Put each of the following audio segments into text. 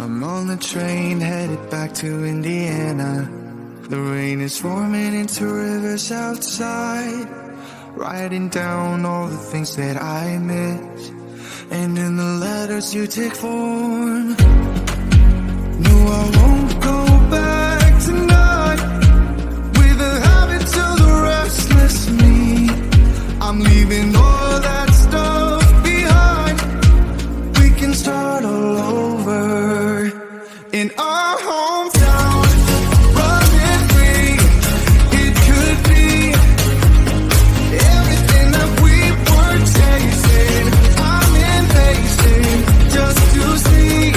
I'm on the train headed back to Indiana. The rain is forming into rivers outside, writing down all the things that I miss, and in the letters you take form. No, I won't go back tonight with the habits of the restless me. I'm leaving all that stuff behind. We can start all over in our hometown. Running free, it could be everything that we were chasing. I'm impatient just to see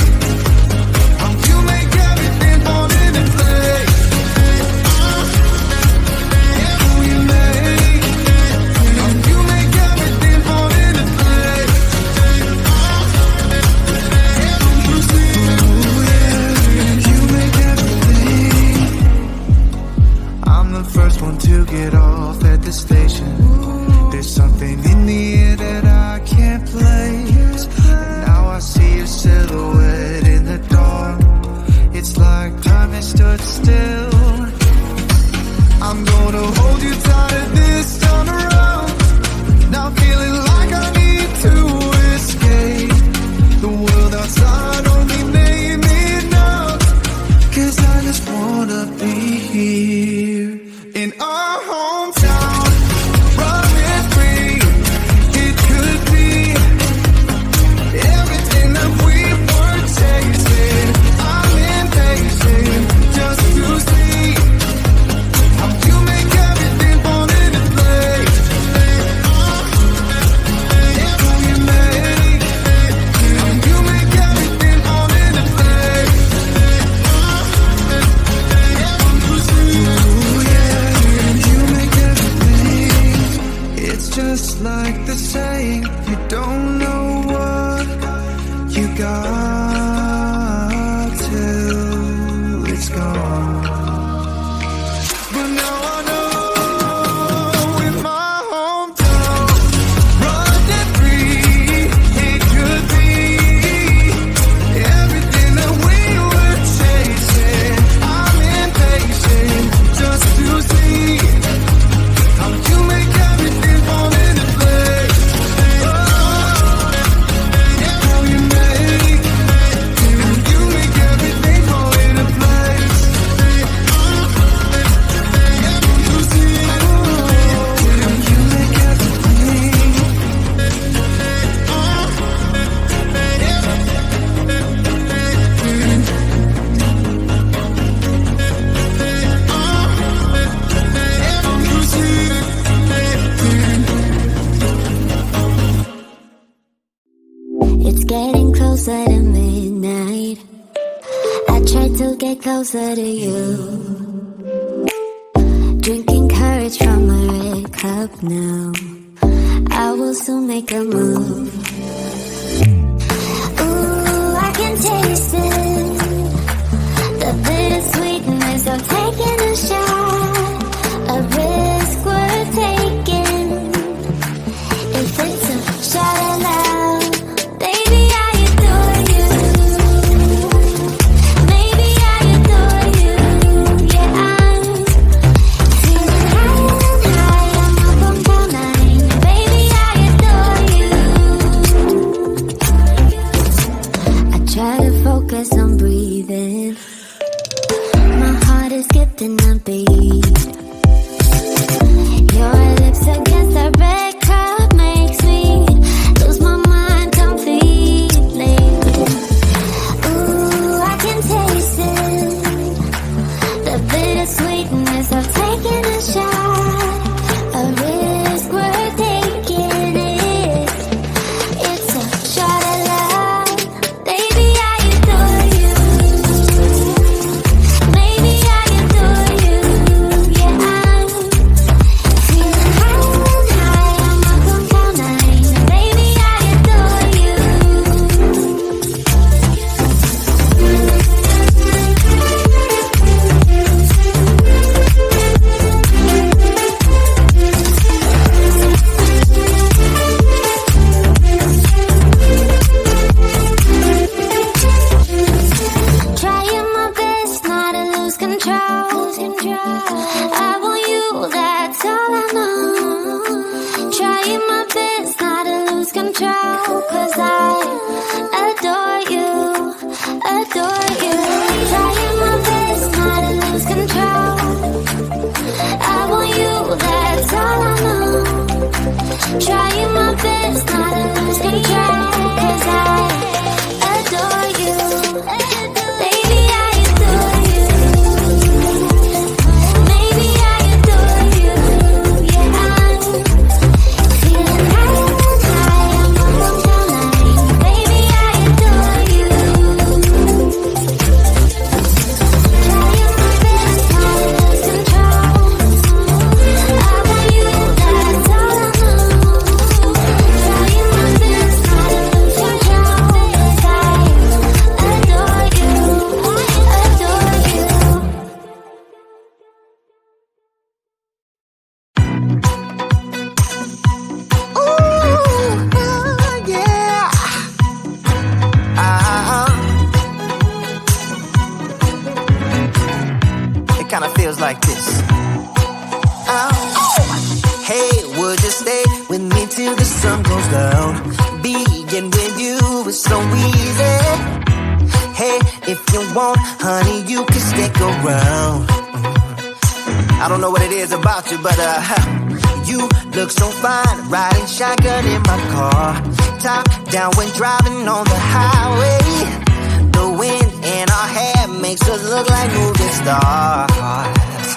how you make everything fall into place. How you make everything fall into place. You make everything. I'm the first one to get off at the station. There's something in the air that I can't place. And now I see your silhouette in the dark. It's like time has stood still. I'm gonna hold you tighter this time around. Now feeling like I need to escape. The world outside only made me numb. 'Cause I just wanna be here in our hometown. Running free, it could be everything that we were chasing. I'm impatient just to see how you make everything fall into place. How you make everything fall into place. Ooh, yeah, you make everything. It's just like the saying, you don't know what you got till it's gone. But now I know in my hometown, running free, it could be everything that we were chasing. I'm impatient just to see how you make everything fall into place. How you make everything fall into place. You make everything. It's getting closer to midnight. I try to get closer to you. Drinking courage from a red cup now. I will soon make a move. Ooh, I can taste it. The bittersweetness of taking a shot. A risk worth taking. If it's a shot of love, baby, I adore you. Maybe I adore you. Yeah, I'm feeling high and high. I'm up on cloud nine. Baby, I adore you. goes like this. Hey, would you stay with me till the sun goes down? Being with you is so easy. Hey, if you want, honey, you can stick around. I don't know what it is about you, but you look so fine, riding shotgun in my car, top down when driving on the highway. The wind in our hair makes us look like movie stars,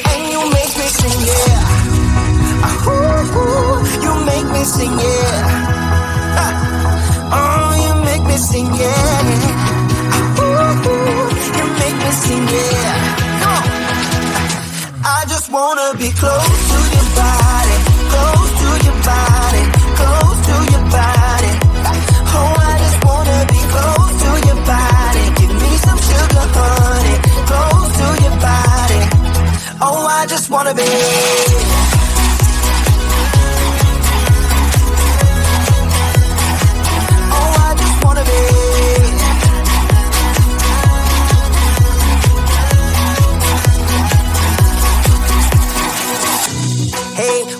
and you make me sing, yeah. Ooh, you make me sing, yeah. Oh, you make me sing, yeah. Ooh, you make me sing, yeah. Come on. I just wanna be close to your body, close to your body, close to your body. Oh, I just wanna be close to your body. Give me some sugar, honey, close to your body. Oh, I just wanna be. Oh, I just wanna be.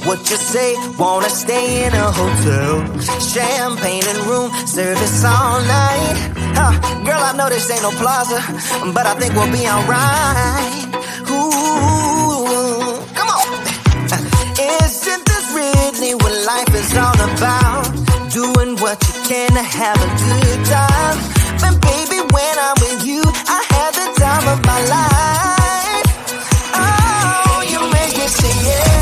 What you say? Wanna stay in a hotel? Champagne and room service all night. Girl, I know this ain't no plaza, but I think we'll be alright. Ooh, come on. Isn't this really what life is all about? Doing what you can to have a good time. But baby, when I'm with you, I have the time of my life. Oh, you make me sing, yeah.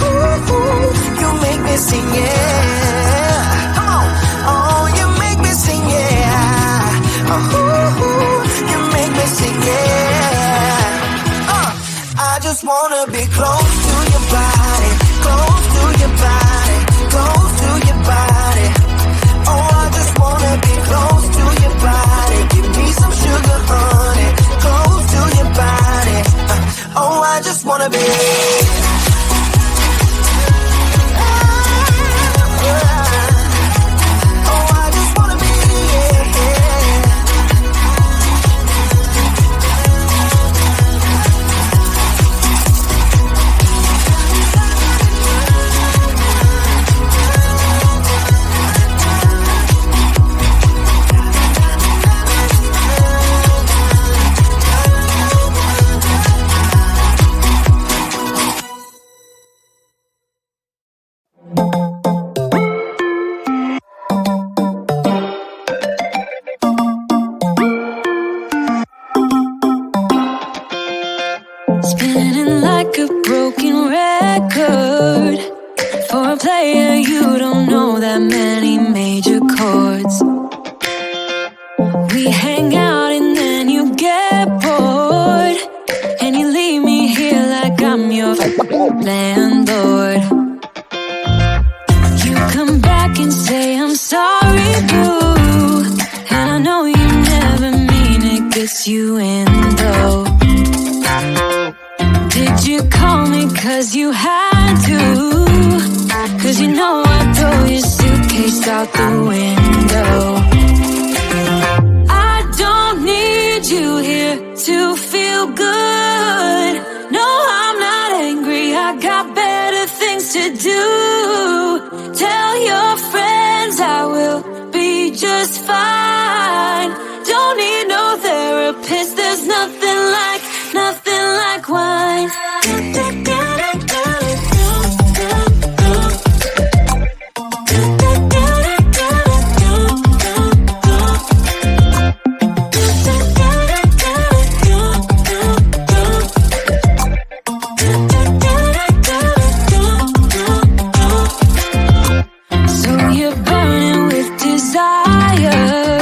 Ooh, you make me sing, yeah. Come on. Oh, you make me sing, yeah. Ooh, you make me sing, yeah. I just wanna be close to your body, close to your body, close to your body. Oh, I just wanna be close to your body. Give me some sugar, honey, close to your body. Oh, I just wanna be. Spinning like a broken record. For a player, you don't know that many major chords. We hang out and then you get bored, and you leave me here like I'm your landlord. You come back and say I'm sorry, boo, and I know you never mean it, gets you in though. Did you call me cause you had to? Cause you know I'd throw your suitcase out the window. I don't need you here to feel good. No, I'm not angry, I got better things to do. Tell your friends I will be just fine. Don't need no therapist, there's nothing like wine. So you're burning with desire.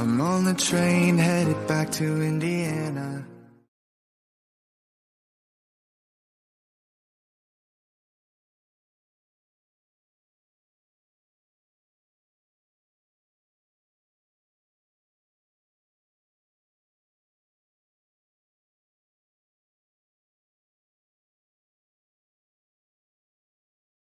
I'm on the train headed back to Indiana.